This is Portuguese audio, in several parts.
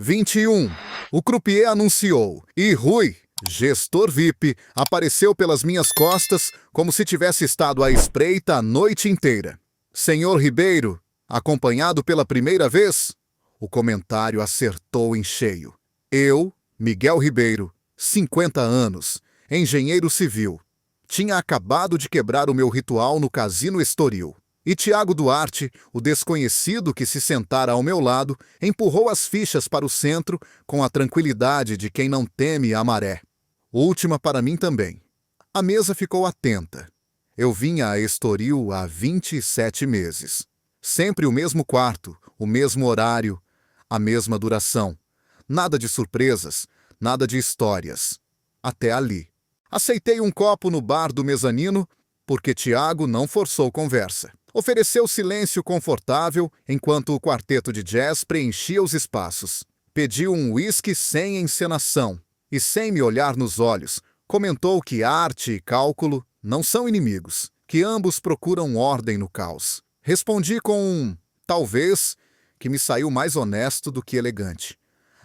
21. O croupier anunciou e Rui, gestor VIP, apareceu pelas minhas costas como se tivesse estado à espreita a noite inteira. Senhor Ribeiro, acompanhado pela primeira vez? O comentário acertou em cheio. Eu, Miguel Ribeiro, 50 anos, engenheiro civil, tinha acabado de quebrar o meu ritual no Casino Estoril. E Tiago Duarte, o desconhecido que se sentara ao meu lado, empurrou as fichas para o centro com a tranquilidade de quem não teme a maré. Última para mim também. A mesa ficou atenta. Eu vinha a Estoril há 27 meses. Sempre o mesmo quarto, o mesmo horário, a mesma duração. Nada de surpresas, nada de histórias. Até ali. Aceitei um copo no bar do mezanino porque Tiago não forçou conversa. Ofereceu silêncio confortável enquanto o quarteto de jazz preenchia os espaços. Pediu um uísque sem encenação e, sem me olhar nos olhos, comentou que arte e cálculo não são inimigos, que ambos procuram ordem no caos. Respondi com um talvez que me saiu mais honesto do que elegante.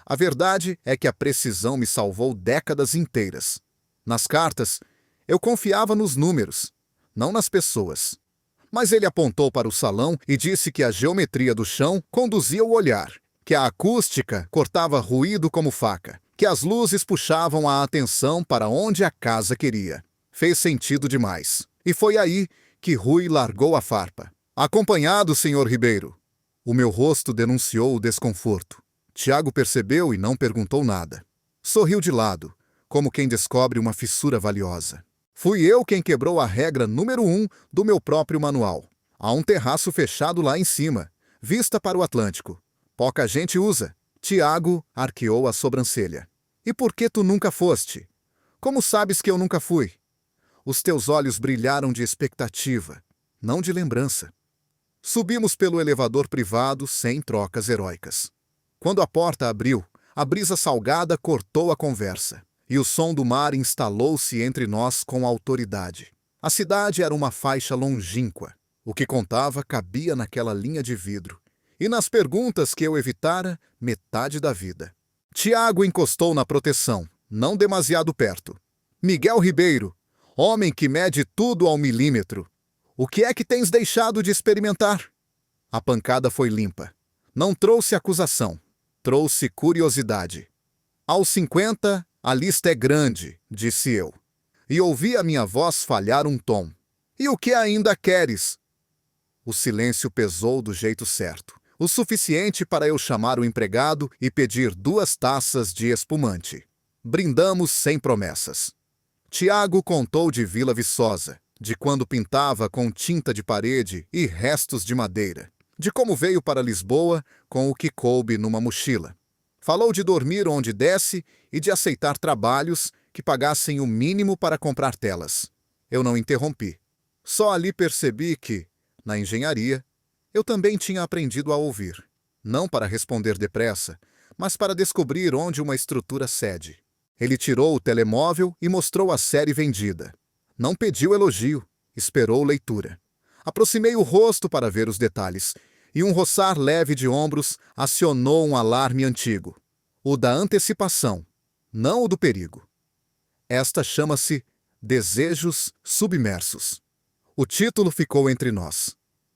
A verdade é que a precisão me salvou décadas inteiras. Nas cartas, eu confiava nos números, não nas pessoas. Mas ele apontou para o salão e disse que a geometria do chão conduzia o olhar, que a acústica cortava ruído como faca, que as luzes puxavam a atenção para onde a casa queria. Fez sentido demais. E foi aí que Rui largou a farpa. Acompanhado, senhor Ribeiro. O meu rosto denunciou o desconforto. Tiago percebeu e não perguntou nada. Sorriu de lado, como quem descobre uma fissura valiosa. Fui eu quem quebrou a regra número 1 do meu próprio manual. Há um terraço fechado lá em cima, vista para o Atlântico. Pouca gente usa. Tiago arqueou a sobrancelha. E por que tu nunca foste? Como sabes que eu nunca fui? Os teus olhos brilharam de expectativa, não de lembrança. Subimos pelo elevador privado sem trocas heróicas. Quando a porta abriu, a brisa salgada cortou a conversa. E o som do mar instalou-se entre nós com autoridade. A cidade era uma faixa longínqua. O que contava cabia naquela linha de vidro. E nas perguntas que eu evitara, metade da vida. Tiago encostou na proteção, não demasiado perto. Miguel Ribeiro, homem que mede tudo ao milímetro. O que é que tens deixado de experimentar? A pancada foi limpa. Não trouxe acusação. Trouxe curiosidade. Aos 50... a lista é grande, disse eu. E ouvi a minha voz falhar um tom. E o que ainda queres? O silêncio pesou do jeito certo. O suficiente para eu chamar o empregado e pedir 2 taças de espumante. Brindamos sem promessas. Tiago contou de Vila Viçosa, de quando pintava com tinta de parede e restos de madeira, de como veio para Lisboa com o que coube numa mochila. Falou de dormir onde desse e de aceitar trabalhos que pagassem o mínimo para comprar telas. Eu não interrompi. Só ali percebi que, na engenharia, eu também tinha aprendido a ouvir. Não para responder depressa, mas para descobrir onde uma estrutura cede. Ele tirou o telemóvel e mostrou a série vendida. Não pediu elogio, esperou leitura. Aproximei o rosto para ver os detalhes, e um roçar leve de ombros acionou um alarme antigo. O da antecipação, não o do perigo. Esta chama-se Desejos Submersos. O título ficou entre nós.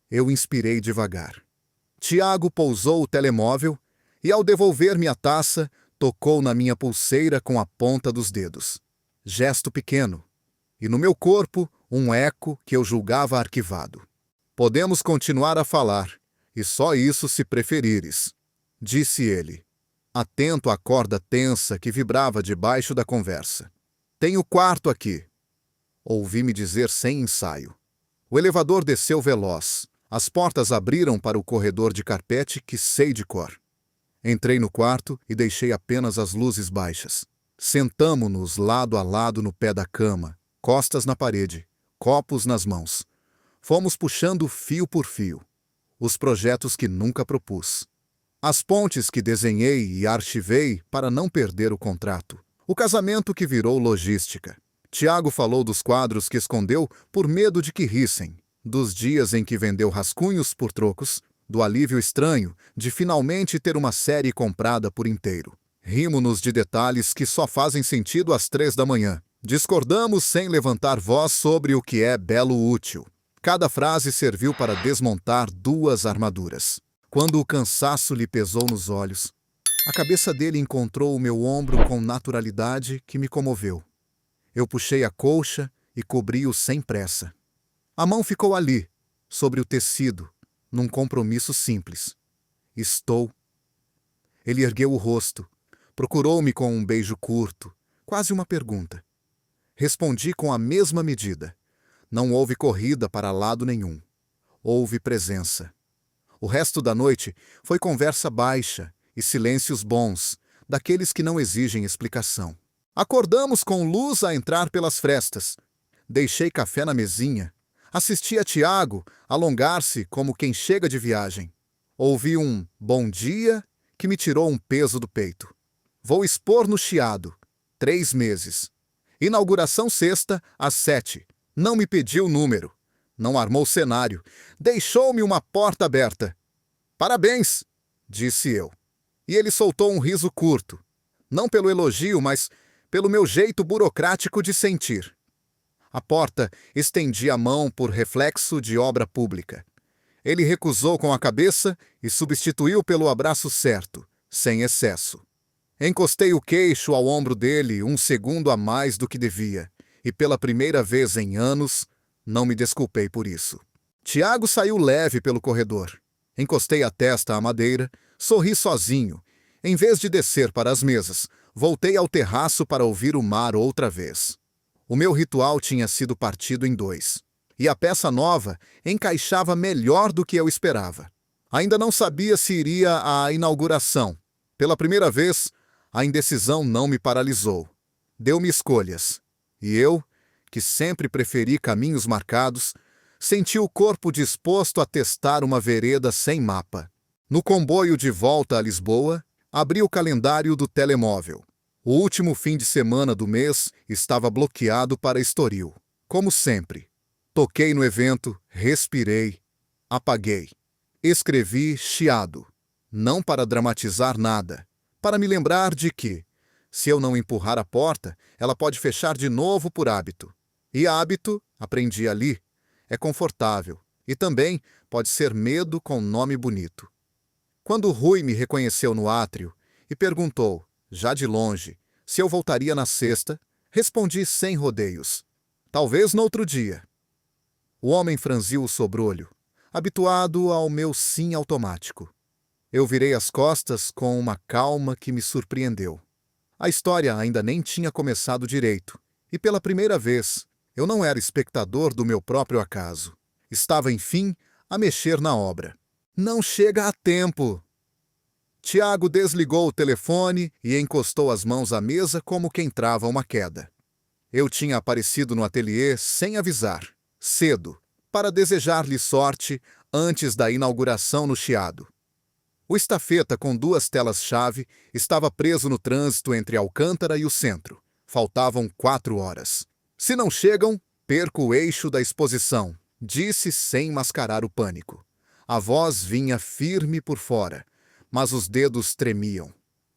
Eu inspirei devagar. Tiago pousou o telemóvel e, ao devolver-me a taça, tocou na minha pulseira com a ponta dos dedos. Gesto pequeno. E no meu corpo, um eco que eu julgava arquivado. Podemos continuar a falar. E só isso se preferires, disse ele, atento à corda tensa que vibrava debaixo da conversa. Tenho quarto aqui. Ouvi-me dizer sem ensaio. O elevador desceu veloz. As portas abriram para o corredor de carpete que sei de cor. Entrei no quarto e deixei apenas as luzes baixas. Sentamo-nos lado a lado no pé da cama, costas na parede, copos nas mãos. Fomos puxando fio por fio. Os projetos que nunca propus. As pontes que desenhei e arquivei para não perder o contrato. O casamento que virou logística. Tiago falou dos quadros que escondeu por medo de que rissem, dos dias em que vendeu rascunhos por trocos, do alívio estranho de finalmente ter uma série comprada por inteiro. Rimo-nos de detalhes que só fazem sentido às 3 da manhã. Discordamos sem levantar voz sobre o que é belo útil. Cada frase serviu para desmontar 2 armaduras. Quando o cansaço lhe pesou nos olhos, a cabeça dele encontrou o meu ombro com naturalidade que me comoveu. Eu puxei a colcha e cobri-o sem pressa. A mão ficou ali, sobre o tecido, num compromisso simples. Estou. Ele ergueu o rosto, procurou-me com um beijo curto, quase uma pergunta. Respondi com a mesma medida. Não houve corrida para lado nenhum. Houve presença. O resto da noite foi conversa baixa e silêncios bons, daqueles que não exigem explicação. Acordamos com luz a entrar pelas frestas. Deixei café na mesinha. Assisti a Tiago alongar-se como quem chega de viagem. Ouvi um bom dia que me tirou um peso do peito. Vou expor no Chiado. 3 meses. Inauguração sexta, às 7. Não me pediu número. Não armou cenário. Deixou-me uma porta aberta. Parabéns, disse eu. E ele soltou um riso curto. Não pelo elogio, mas pelo meu jeito burocrático de sentir. A porta estendia a mão por reflexo de obra pública. Ele recusou com a cabeça e substituiu pelo abraço certo, sem excesso. Encostei o queixo ao ombro dele 1 segundo a mais do que devia, e pela primeira vez em anos, não me desculpei por isso. Tiago saiu leve pelo corredor. Encostei a testa à madeira, sorri sozinho. Em vez de descer para as mesas, voltei ao terraço para ouvir o mar outra vez. O meu ritual tinha sido partido em 2, e a peça nova encaixava melhor do que eu esperava. Ainda não sabia se iria à inauguração. Pela primeira vez, a indecisão não me paralisou. Deu-me escolhas. E eu, que sempre preferi caminhos marcados, senti o corpo disposto a testar uma vereda sem mapa. No comboio de volta a Lisboa, abri o calendário do telemóvel. O último fim de semana do mês estava bloqueado para Estoril. Como sempre. Toquei no evento, respirei, apaguei. Escrevi Chiado. Não para dramatizar nada. Para me lembrar de que, se eu não empurrar a porta, ela pode fechar de novo por hábito. E hábito, aprendi ali, é confortável. E também pode ser medo com nome bonito. Quando Rui me reconheceu no átrio e perguntou, já de longe, se eu voltaria na sexta, respondi sem rodeios. Talvez no outro dia. O homem franziu o sobrolho, habituado ao meu sim automático. Eu virei as costas com uma calma que me surpreendeu. A história ainda nem tinha começado direito, e pela primeira vez, eu não era espectador do meu próprio acaso. Estava, enfim, a mexer na obra. Não chega a tempo! Tiago desligou o telefone e encostou as mãos à mesa como quem trava uma queda. Eu tinha aparecido no ateliê sem avisar, cedo, para desejar-lhe sorte antes da inauguração no Chiado. O estafeta com 2 telas-chave estava preso no trânsito entre Alcântara e o centro. Faltavam 4 horas. Se não chegam, perco o eixo da exposição, disse sem mascarar o pânico. A voz vinha firme por fora, mas os dedos tremiam.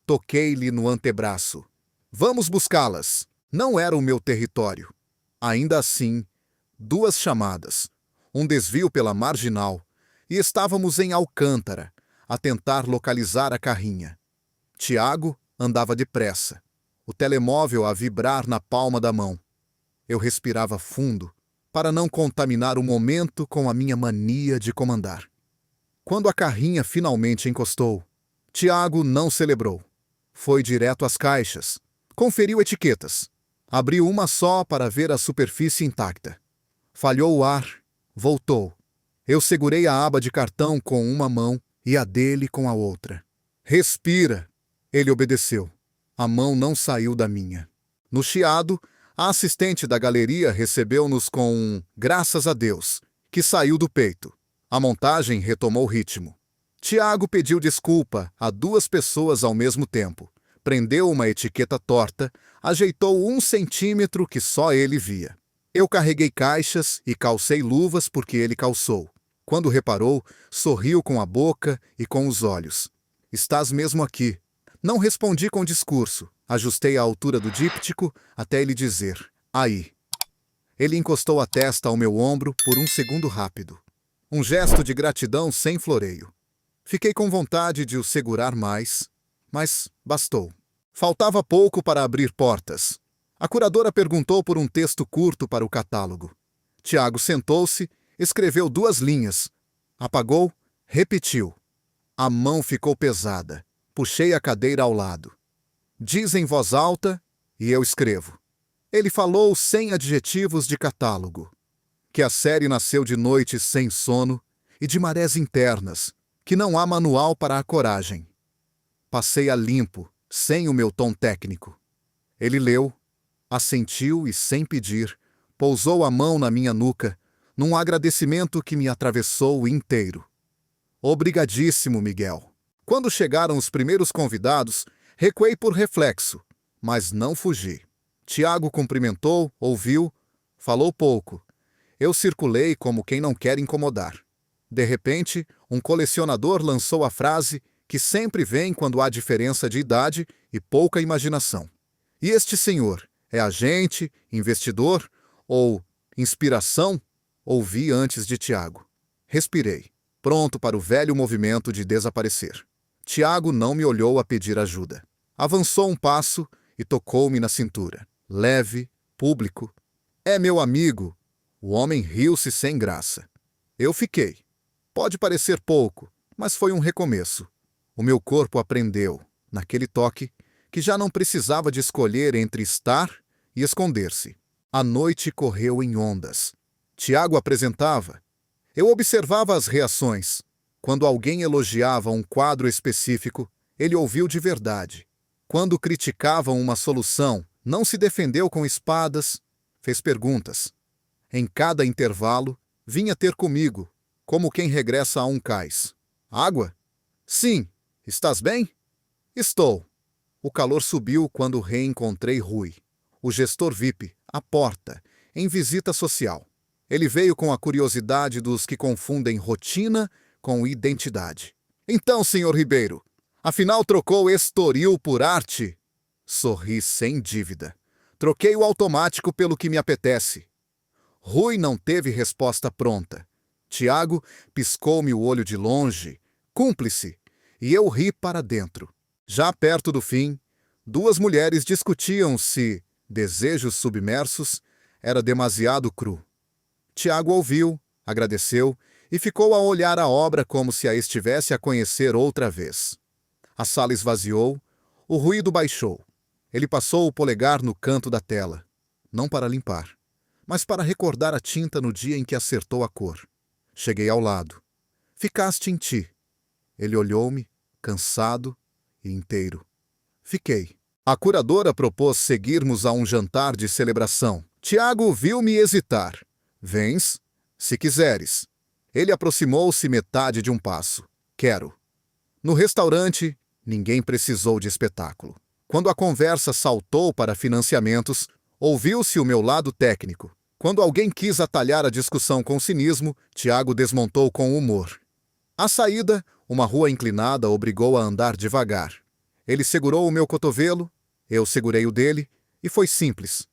Toquei-lhe no antebraço. Vamos buscá-las. Não era o meu território. Ainda assim, 2 chamadas, um desvio pela marginal, e estávamos em Alcântara, a tentar localizar a carrinha. Tiago andava depressa, o telemóvel a vibrar na palma da mão. Eu respirava fundo, para não contaminar o momento com a minha mania de comandar. Quando a carrinha finalmente encostou, Tiago não celebrou. Foi direto às caixas, conferiu etiquetas, abriu uma só para ver a superfície intacta. Falhou o ar, voltou. Eu segurei a aba de cartão com uma mão e a dele com a outra. Respira! Ele obedeceu. A mão não saiu da minha. No Chiado, a assistente da galeria recebeu-nos com um graças a Deus, que saiu do peito. A montagem retomou o ritmo. Tiago pediu desculpa a 2 pessoas ao mesmo tempo, prendeu uma etiqueta torta, ajeitou 1 centímetro que só ele via. Eu carreguei caixas e calcei luvas porque ele calçou. Quando reparou, sorriu com a boca e com os olhos. Estás mesmo aqui. Não respondi com discurso. Ajustei a altura do díptico até ele dizer, aí. Ele encostou a testa ao meu ombro por um segundo rápido. Um gesto de gratidão sem floreio. Fiquei com vontade de o segurar mais, mas bastou. Faltava pouco para abrir portas. A curadora perguntou por um texto curto para o catálogo. Tiago sentou-se, escreveu 2 linhas. Apagou, repetiu. A mão ficou pesada. Puxei a cadeira ao lado. Diz em voz alta, e eu escrevo. Ele falou sem adjetivos de catálogo. Que a série nasceu de noites sem sono e de marés internas, que não há manual para a coragem. Passei a limpo, sem o meu tom técnico. Ele leu, assentiu e, sem pedir, pousou a mão na minha nuca, num agradecimento que me atravessou inteiro. Obrigadíssimo, Miguel. Quando chegaram os primeiros convidados, recuei por reflexo, mas não fugi. Tiago cumprimentou, ouviu, falou pouco. Eu circulei como quem não quer incomodar. De repente, um colecionador lançou a frase que sempre vem quando há diferença de idade e pouca imaginação. E este senhor é agente, investidor ou inspiração? Ouvi antes de Tiago. Respirei, pronto para o velho movimento de desaparecer. Tiago não me olhou a pedir ajuda. Avançou um passo e tocou-me na cintura. Leve, público. É meu amigo. O homem riu-se sem graça. Eu fiquei. Pode parecer pouco, mas foi um recomeço. O meu corpo aprendeu, naquele toque, que já não precisava de escolher entre estar e esconder-se. A noite correu em ondas. Tiago apresentava. Eu observava as reações. Quando alguém elogiava um quadro específico, ele ouviu de verdade. Quando criticavam uma solução, não se defendeu com espadas, fez perguntas. Em cada intervalo, vinha ter comigo, como quem regressa a um cais. Água? Sim. Estás bem? Estou. O calor subiu quando reencontrei Rui, o gestor VIP, à porta, em visita social. Ele veio com a curiosidade dos que confundem rotina com identidade. Então, senhor Ribeiro, afinal trocou Estoril por arte? Sorri sem dívida. Troquei o automático pelo que me apetece. Rui não teve resposta pronta. Tiago piscou-me o olho de longe, cúmplice, e eu ri para dentro. Já perto do fim, 2 mulheres discutiam se Desejos Submersos era demasiado cru. Tiago ouviu, agradeceu e ficou a olhar a obra como se a estivesse a conhecer outra vez. A sala esvaziou, o ruído baixou. Ele passou o polegar no canto da tela, não para limpar, mas para recordar a tinta no dia em que acertou a cor. Cheguei ao lado. Ficaste em ti. Ele olhou-me, cansado e inteiro. Fiquei. A curadora propôs seguirmos a um jantar de celebração. Tiago viu-me hesitar. Vens, se quiseres. Ele aproximou-se metade de um passo. Quero. No restaurante, ninguém precisou de espetáculo. Quando a conversa saltou para financiamentos, ouviu-se o meu lado técnico. Quando alguém quis atalhar a discussão com cinismo, Tiago desmontou com humor. À saída, uma rua inclinada obrigou a andar devagar. Ele segurou o meu cotovelo, eu segurei o dele, e foi simples.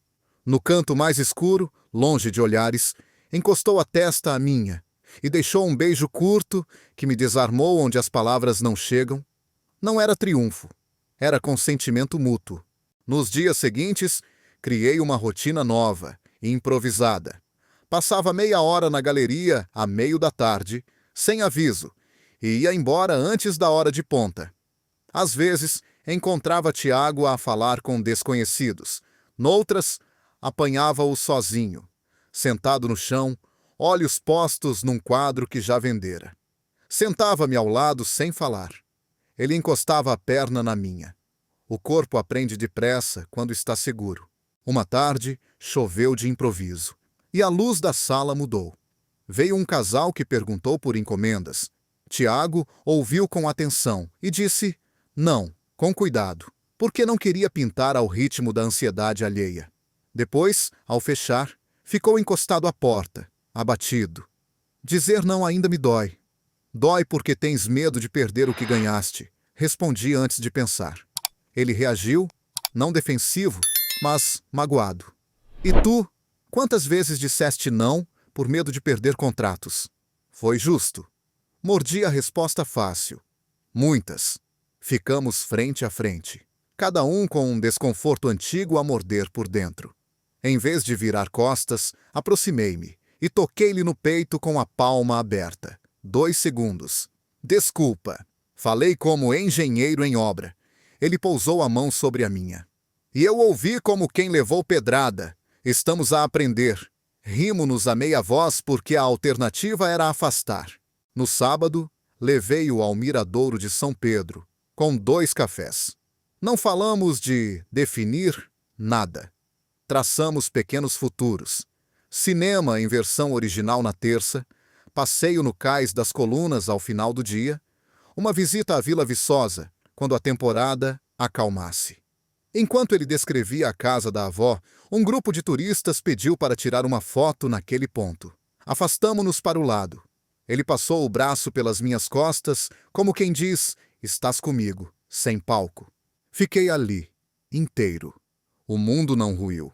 No canto mais escuro, longe de olhares, encostou a testa à minha e deixou um beijo curto que me desarmou onde as palavras não chegam. Não era triunfo, era consentimento mútuo. Nos dias seguintes, criei uma rotina nova e improvisada. Passava meia hora na galeria à meio da tarde, sem aviso, e ia embora antes da hora de ponta. Às vezes, encontrava Tiago a falar com desconhecidos. Noutras, apanhava-o sozinho, sentado no chão, olhos postos num quadro que já vendera. Sentava-me ao lado sem falar. Ele encostava a perna na minha. O corpo aprende depressa quando está seguro. Uma tarde, choveu de improviso, e a luz da sala mudou. Veio um casal que perguntou por encomendas. Tiago ouviu com atenção e disse não, com cuidado, porque não queria pintar ao ritmo da ansiedade alheia. Depois, ao fechar, ficou encostado à porta, abatido. Dizer não ainda me dói. Dói porque tens medo de perder o que ganhaste. Respondi antes de pensar. Ele reagiu, não defensivo, mas magoado. E tu? Quantas vezes disseste não por medo de perder contratos? Foi justo. Mordi a resposta fácil. Muitas. Ficamos frente a frente, cada um com um desconforto antigo a morder por dentro. Em vez de virar costas, aproximei-me e toquei-lhe no peito com a palma aberta. 2 segundos. Desculpa. Falei como engenheiro em obra. Ele pousou a mão sobre a minha. E eu ouvi como quem levou pedrada. Estamos a aprender. Rimo-nos a meia voz porque a alternativa era afastar. No sábado, levei-o ao Miradouro de São Pedro, com 2 cafés. Não falamos de definir nada. Traçamos pequenos futuros. Cinema em versão original na terça, passeio no Cais das Colunas ao final do dia, uma visita à Vila Viçosa, quando a temporada acalmasse. Enquanto ele descrevia a casa da avó, um grupo de turistas pediu para tirar uma foto naquele ponto. Afastamo-nos para o lado. Ele passou o braço pelas minhas costas, como quem diz, estás comigo, sem palco. Fiquei ali, inteiro. O mundo não ruiu.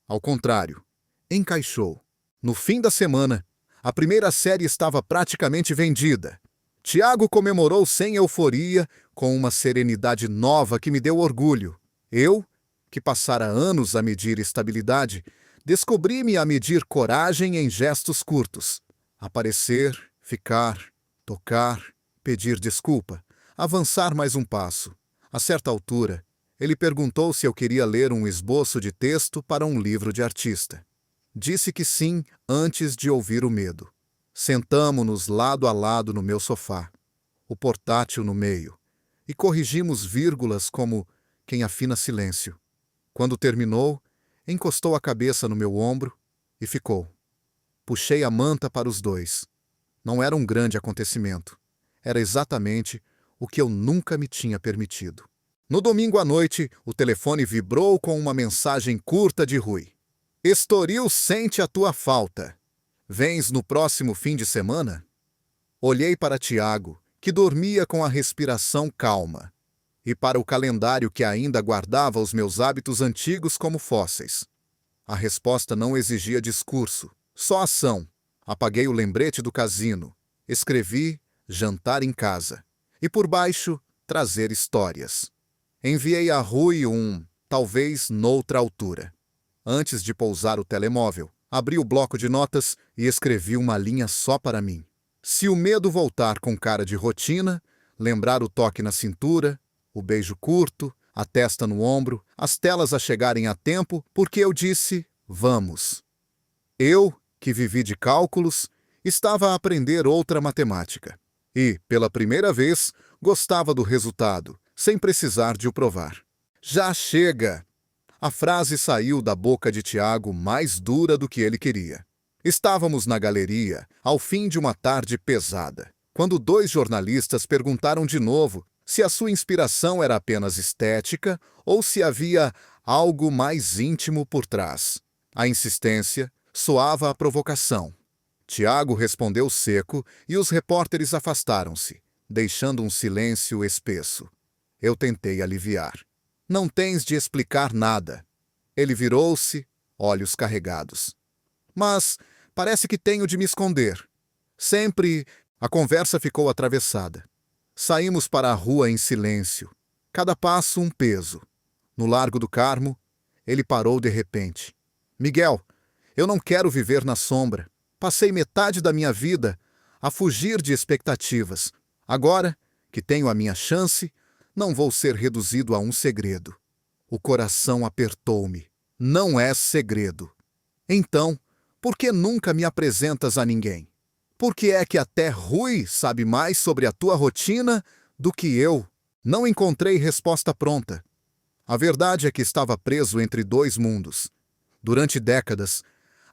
Ao contrário, encaixou. No fim da semana, a primeira série estava praticamente vendida. Tiago comemorou sem euforia, com uma serenidade nova que me deu orgulho. Eu, que passara anos a medir estabilidade, descobri-me a medir coragem em gestos curtos. Aparecer, ficar, tocar, pedir desculpa, avançar mais um passo. A certa altura, ele perguntou se eu queria ler um esboço de texto para um livro de artista. Disse que sim antes de ouvir o medo. Sentamo-nos lado a lado no meu sofá, o portátil no meio, e corrigimos vírgulas como quem afina silêncio. Quando terminou, encostou a cabeça no meu ombro e ficou. Puxei a manta para os dois. Não era um grande acontecimento. Era exatamente o que eu nunca me tinha permitido. No domingo à noite, o telefone vibrou com uma mensagem curta de Rui. Estoril sente a tua falta. Vens no próximo fim de semana? Olhei para Tiago, que dormia com a respiração calma, e para o calendário que ainda guardava os meus hábitos antigos como fósseis. A resposta não exigia discurso, só ação. Apaguei o lembrete do casino. Escrevi jantar em casa. E por baixo, trazer histórias. Enviei a Rui talvez noutra altura. Antes de pousar o telemóvel, abri o bloco de notas e escrevi uma linha só para mim. Se o medo voltar com cara de rotina, lembrar o toque na cintura, o beijo curto, a testa no ombro, as telas a chegarem a tempo, porque eu disse, vamos. Eu, que vivi de cálculos, estava a aprender outra matemática. E, pela primeira vez, gostava do resultado, sem precisar de o provar. Já chega! A frase saiu da boca de Tiago mais dura do que ele queria. Estávamos na galeria, ao fim de uma tarde pesada, quando 2 jornalistas perguntaram de novo se a sua inspiração era apenas estética ou se havia algo mais íntimo por trás. A insistência soava a provocação. Tiago respondeu seco e os repórteres afastaram-se, deixando um silêncio espesso. Eu tentei aliviar. Não tens de explicar nada. Ele virou-se, olhos carregados. Mas parece que tenho de me esconder. Sempre a conversa ficou atravessada. Saímos para a rua em silêncio. Cada passo um peso. No Largo do Carmo, ele parou de repente. Miguel, eu não quero viver na sombra. Passei metade da minha vida a fugir de expectativas. Agora, que tenho a minha chance, não vou ser reduzido a um segredo. O coração apertou-me. Não é segredo. Então, por que nunca me apresentas a ninguém? Por que é que até Rui sabe mais sobre a tua rotina do que eu? Não encontrei resposta pronta. A verdade é que estava preso entre 2 mundos. Durante décadas,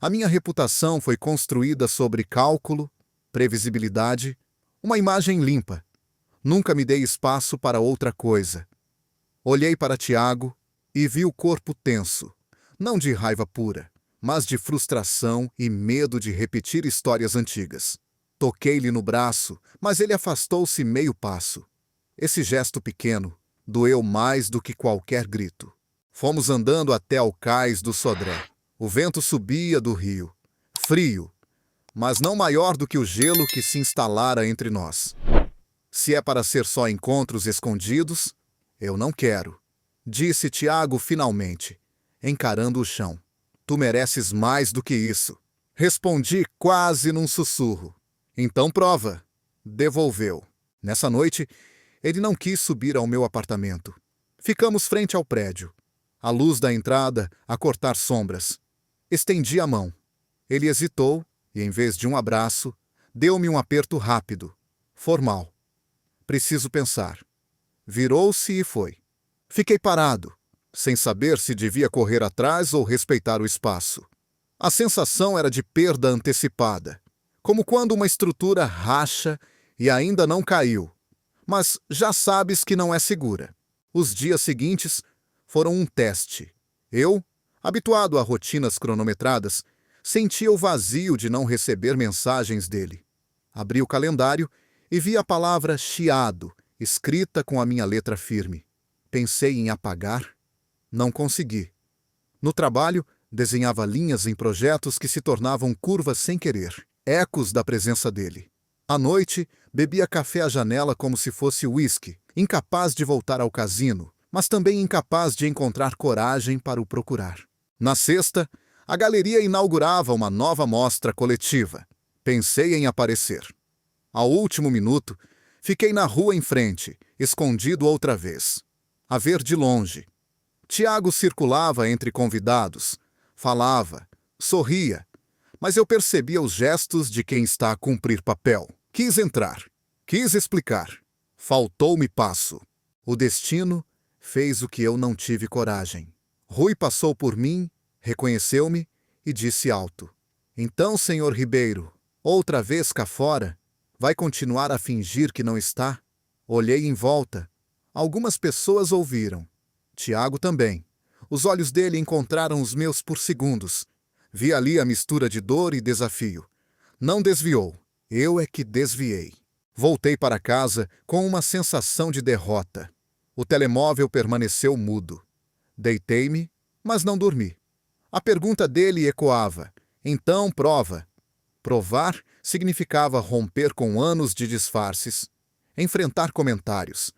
a minha reputação foi construída sobre cálculo, previsibilidade, uma imagem limpa. Nunca me dei espaço para outra coisa. Olhei para Tiago e vi o corpo tenso, não de raiva pura, mas de frustração e medo de repetir histórias antigas. Toquei-lhe no braço, mas ele afastou-se meio passo. Esse gesto pequeno doeu mais do que qualquer grito. Fomos andando até ao cais do Sodré. O vento subia do rio, frio, mas não maior do que o gelo que se instalara entre nós. Se é para ser só encontros escondidos, eu não quero, disse Tiago finalmente, encarando o chão. Tu mereces mais do que isso. Respondi quase num sussurro. Então prova. Devolveu. Nessa noite, ele não quis subir ao meu apartamento. Ficamos frente ao prédio, a luz da entrada a cortar sombras. Estendi a mão. Ele hesitou e, em vez de um abraço, deu-me um aperto rápido, formal. Preciso pensar. Virou-se e foi. Fiquei parado, sem saber se devia correr atrás ou respeitar o espaço. A sensação era de perda antecipada, como quando uma estrutura racha e ainda não caiu, mas já sabes que não é segura. Os dias seguintes foram um teste. Eu, habituado a rotinas cronometradas, sentia o vazio de não receber mensagens dele. Abri o calendário e vi a palavra chiado, escrita com a minha letra firme. Pensei em apagar. Não consegui. No trabalho, desenhava linhas em projetos que se tornavam curvas sem querer, ecos da presença dele. À noite, bebia café à janela como se fosse uísque, incapaz de voltar ao cassino, mas também incapaz de encontrar coragem para o procurar. Na sexta, a galeria inaugurava uma nova mostra coletiva. Pensei em aparecer. Ao último minuto, fiquei na rua em frente, escondido outra vez. A ver de longe. Tiago circulava entre convidados, falava, sorria, mas eu percebia os gestos de quem está a cumprir papel. Quis entrar, quis explicar. Faltou-me passo. O destino fez o que eu não tive coragem. Rui passou por mim, reconheceu-me e disse alto: Então, senhor Ribeiro, outra vez cá fora, vai continuar a fingir que não está? Olhei em volta. Algumas pessoas ouviram. Tiago também. Os olhos dele encontraram os meus por segundos. Vi ali a mistura de dor e desafio. Não desviou. Eu é que desviei. Voltei para casa com uma sensação de derrota. O telemóvel permaneceu mudo. Deitei-me, mas não dormi. A pergunta dele ecoava. Então prova. Provar significava romper com anos de disfarces, enfrentar comentários,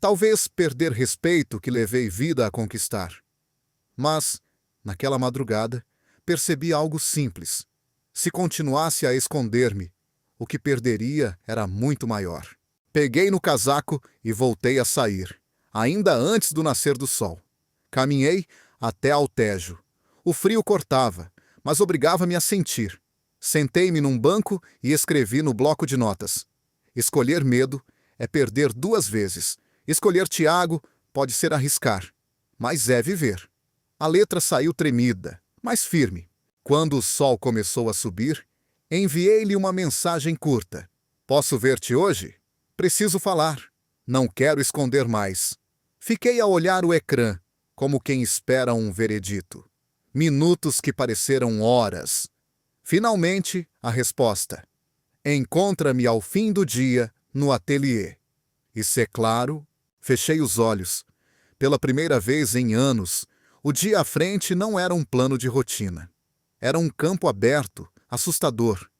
talvez perder respeito que levei vida a conquistar. Mas, naquela madrugada, percebi algo simples. Se continuasse a esconder-me, o que perderia era muito maior. Peguei no casaco e voltei a sair, ainda antes do nascer do sol. Caminhei até ao Tejo. O frio cortava, mas obrigava-me a sentir. Sentei-me num banco e escrevi no bloco de notas. Escolher medo é perder 2 vezes. Escolher Tiago pode ser arriscar, mas é viver. A letra saiu tremida, mas firme. Quando o sol começou a subir, enviei-lhe uma mensagem curta. Posso ver-te hoje? Preciso falar. Não quero esconder mais. Fiquei a olhar o ecrã, como quem espera um veredito. Minutos que pareceram horas. Finalmente, a resposta. Encontra-me ao fim do dia no ateliê. E se é claro, fechei os olhos. Pela primeira vez em anos, o dia à frente não era um plano de rotina. Era um campo aberto, assustador,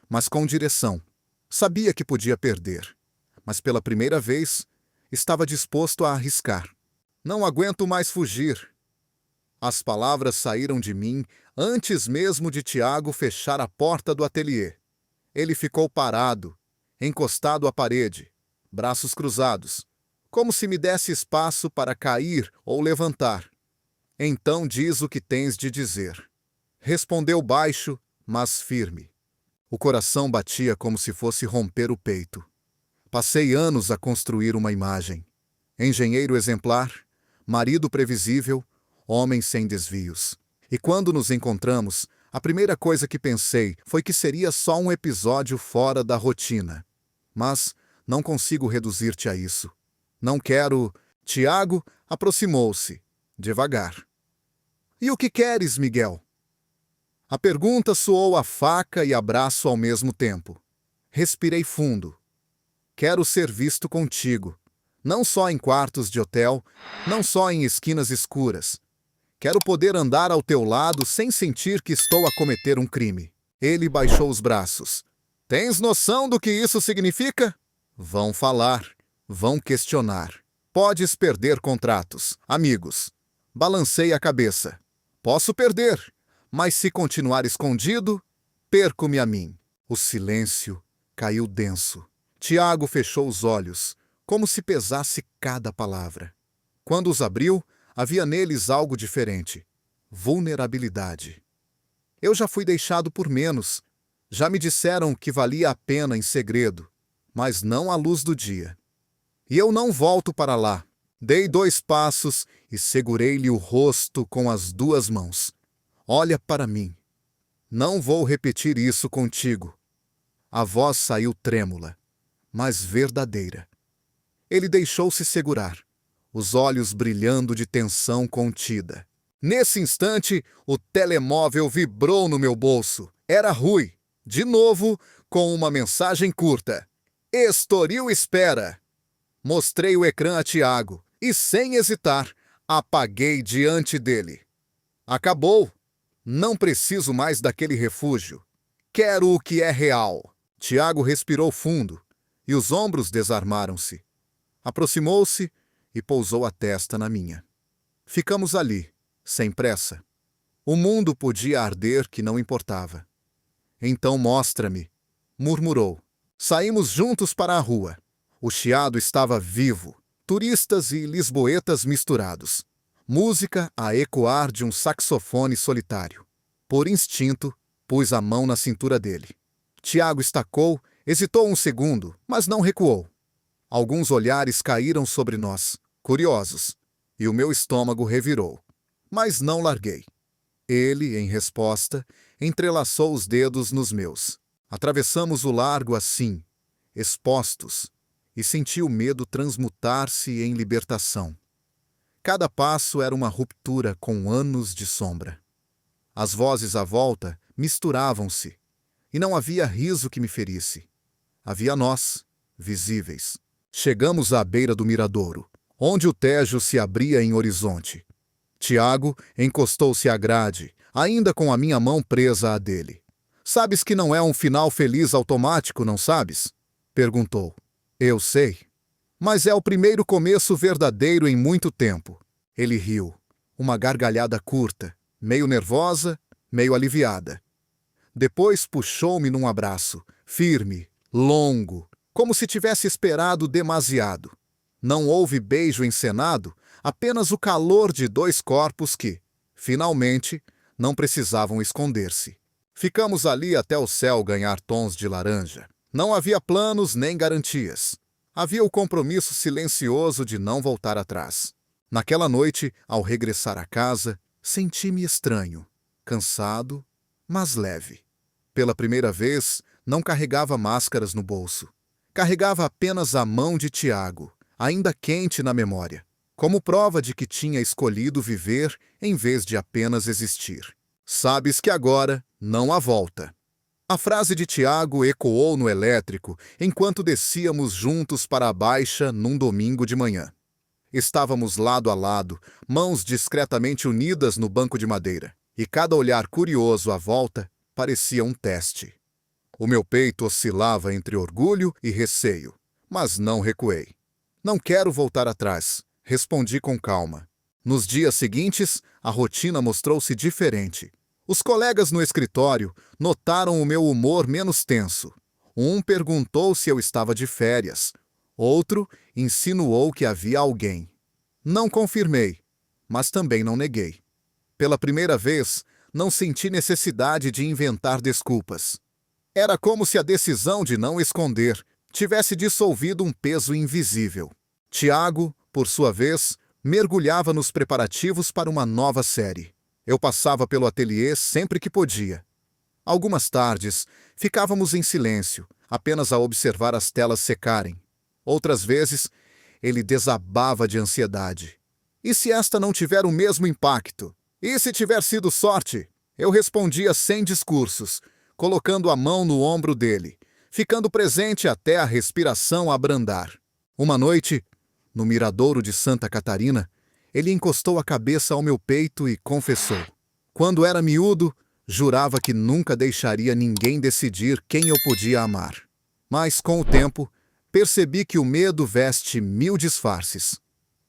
mas com direção. Sabia que podia perder, mas pela primeira vez estava disposto a arriscar. Não aguento mais fugir. As palavras saíram de mim antes mesmo de Tiago fechar a porta do ateliê. Ele ficou parado, encostado à parede, braços cruzados, como se me desse espaço para cair ou levantar. Então diz o que tens de dizer. Respondeu baixo, mas firme. O coração batia como se fosse romper o peito. Passei anos a construir uma imagem. Engenheiro exemplar, marido previsível, homem sem desvios. E quando nos encontramos, a primeira coisa que pensei foi que seria só um episódio fora da rotina. Mas não consigo reduzir-te a isso. Não quero... Tiago aproximou-se, devagar. E o que queres, Miguel? A pergunta soou a faca e abraço ao mesmo tempo. Respirei fundo. Quero ser visto contigo. Não só em quartos de hotel, não só em esquinas escuras. Quero poder andar ao teu lado sem sentir que estou a cometer um crime. Ele baixou os braços. Tens noção do que isso significa? Vão falar, vão questionar. Podes perder contratos, amigos. Balancei a cabeça. Posso perder, mas se continuar escondido, perco-me a mim. O silêncio caiu denso. Tiago fechou os olhos, como se pesasse cada palavra. Quando os abriu, havia neles algo diferente. Vulnerabilidade. Eu já fui deixado por menos. Já me disseram que valia a pena em segredo, mas não à luz do dia. E eu não volto para lá. Dei 2 passos e segurei-lhe o rosto com as 2 mãos. Olha para mim. Não vou repetir isso contigo. A voz saiu trêmula, mas verdadeira. Ele deixou-se segurar, os olhos brilhando de tensão contida. Nesse instante, o telemóvel vibrou no meu bolso. Era Rui, de novo, com uma mensagem curta. Estoril espera. Mostrei o ecrã a Tiago e, sem hesitar, apaguei diante dele. Acabou. Não preciso mais daquele refúgio. Quero o que é real. Tiago respirou fundo e os ombros desarmaram-se. Aproximou-se e pousou a testa na minha. Ficamos ali, sem pressa. O mundo podia arder que não importava. Então mostra-me, murmurou. Saímos juntos para a rua. O chiado estava vivo, turistas e lisboetas misturados. Música a ecoar de um saxofone solitário. Por instinto, pus a mão na cintura dele. Tiago estacou, hesitou um segundo, mas não recuou. Alguns olhares caíram sobre nós, curiosos, e o meu estômago revirou. Mas não larguei. Ele, em resposta, entrelaçou os dedos nos meus. Atravessamos o largo assim, expostos, e senti o medo transmutar-se em libertação. Cada passo era uma ruptura com anos de sombra. As vozes à volta misturavam-se, e não havia riso que me ferisse. Havia nós, visíveis. Chegamos à beira do miradouro, onde o Tejo se abria em horizonte. Tiago encostou-se à grade, ainda com a minha mão presa à dele. Sabes que não é um final feliz automático, não sabes? Perguntou. Eu sei. Mas é o primeiro começo verdadeiro em muito tempo. Ele riu. Uma gargalhada curta, meio nervosa, meio aliviada. Depois puxou-me num abraço, firme, longo, como se tivesse esperado demasiado. Não houve beijo encenado, apenas o calor de 2 corpos que, finalmente, não precisavam esconder-se. Ficamos ali até o céu ganhar tons de laranja. Não havia planos nem garantias. Havia o compromisso silencioso de não voltar atrás. Naquela noite, ao regressar à casa, senti-me estranho, cansado, mas leve. Pela primeira vez, não carregava máscaras no bolso. Carregava apenas a mão de Tiago, ainda quente na memória, como prova de que tinha escolhido viver em vez de apenas existir. Sabes que agora não há volta. A frase de Tiago ecoou no elétrico enquanto descíamos juntos para a Baixa num domingo de manhã. Estávamos lado a lado, mãos discretamente unidas no banco de madeira, e cada olhar curioso à volta parecia um teste. O meu peito oscilava entre orgulho e receio, mas não recuei. Não quero voltar atrás, respondi com calma. Nos dias seguintes, a rotina mostrou-se diferente. Os colegas no escritório notaram o meu humor menos tenso. Um perguntou se eu estava de férias. Outro insinuou que havia alguém. Não confirmei, mas também não neguei. Pela primeira vez, não senti necessidade de inventar desculpas. Era como se a decisão de não esconder tivesse dissolvido um peso invisível. Tiago, por sua vez, mergulhava nos preparativos para uma nova série. Eu passava pelo ateliê sempre que podia. Algumas tardes, ficávamos em silêncio, apenas a observar as telas secarem. Outras vezes, ele desabava de ansiedade. E se esta não tiver o mesmo impacto? E se tiver sido sorte? Eu respondia sem discursos, colocando a mão no ombro dele, ficando presente até a respiração abrandar. Uma noite, no miradouro de Santa Catarina, ele encostou a cabeça ao meu peito e confessou: quando era miúdo, jurava que nunca deixaria ninguém decidir quem eu podia amar. Mas, com o tempo, percebi que o medo veste 1000 disfarces.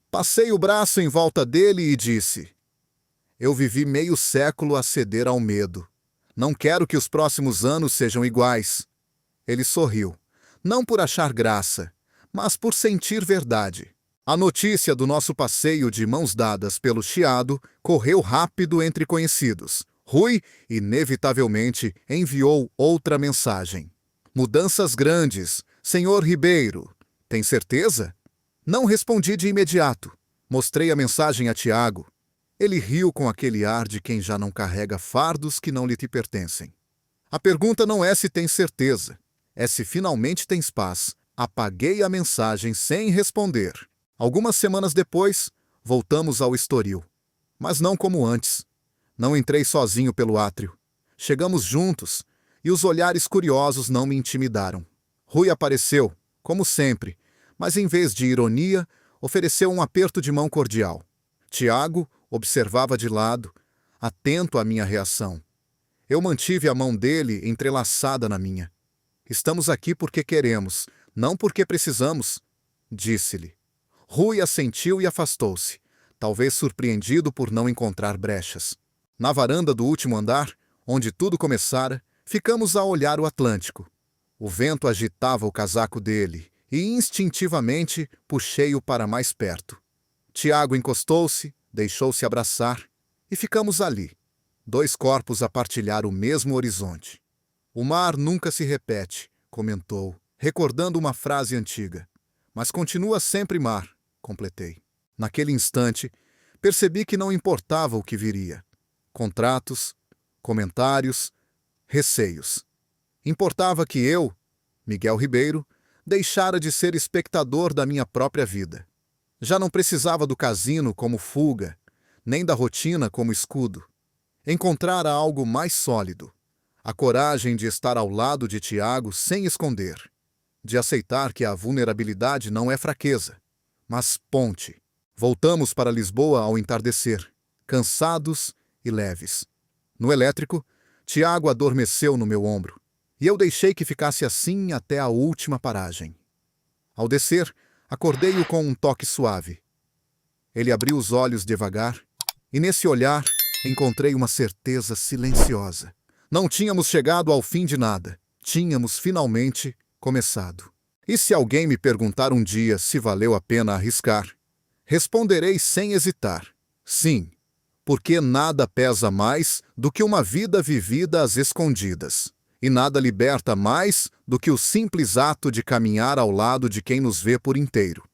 Passei o braço em volta dele e disse: eu vivi meio século a ceder ao medo. Não quero que os próximos anos sejam iguais. Ele sorriu, não por achar graça, mas por sentir verdade. A notícia do nosso passeio de mãos dadas pelo Chiado correu rápido entre conhecidos. Rui, inevitavelmente, enviou outra mensagem. Mudanças grandes, senhor Ribeiro. Tem certeza? Não respondi de imediato. Mostrei a mensagem a Tiago. Ele riu com aquele ar de quem já não carrega fardos que não lhe pertencem. A pergunta não é se tem certeza, é se finalmente tens paz. Apaguei a mensagem sem responder. Algumas semanas depois, voltamos ao Estoril. Mas não como antes. Não entrei sozinho pelo átrio. Chegamos juntos, e os olhares curiosos não me intimidaram. Rui apareceu, como sempre, mas em vez de ironia, ofereceu um aperto de mão cordial. Tiago observava de lado, atento à minha reação. Eu mantive a mão dele entrelaçada na minha. Estamos aqui porque queremos, não porque precisamos, disse-lhe. Rui assentiu e afastou-se, talvez surpreendido por não encontrar brechas. Na varanda do último andar, onde tudo começara, ficamos a olhar o Atlântico. O vento agitava o casaco dele e, instintivamente, puxei-o para mais perto. Tiago encostou-se, deixou-se abraçar e ficamos ali, 2 corpos a partilhar o mesmo horizonte. O mar nunca se repete, comentou, recordando uma frase antiga. Mas continua sempre mar, completei. Naquele instante, percebi que não importava o que viria. Contratos, comentários, receios. Importava que eu, Miguel Ribeiro, deixara de ser espectador da minha própria vida. Já não precisava do casino como fuga, nem da rotina como escudo. Encontrara algo mais sólido. A coragem de estar ao lado de Tiago sem esconder. De aceitar que a vulnerabilidade não é fraqueza, mas ponte. Voltamos para Lisboa ao entardecer, cansados e leves. No elétrico, Tiago adormeceu no meu ombro, e eu deixei que ficasse assim até a última paragem. Ao descer, acordei-o com um toque suave. Ele abriu os olhos devagar, e nesse olhar encontrei uma certeza silenciosa. Não tínhamos chegado ao fim de nada. Tínhamos finalmente começado. E se alguém me perguntar um dia se valeu a pena arriscar, responderei sem hesitar: sim, porque nada pesa mais do que uma vida vivida às escondidas. E nada liberta mais do que o simples ato de caminhar ao lado de quem nos vê por inteiro.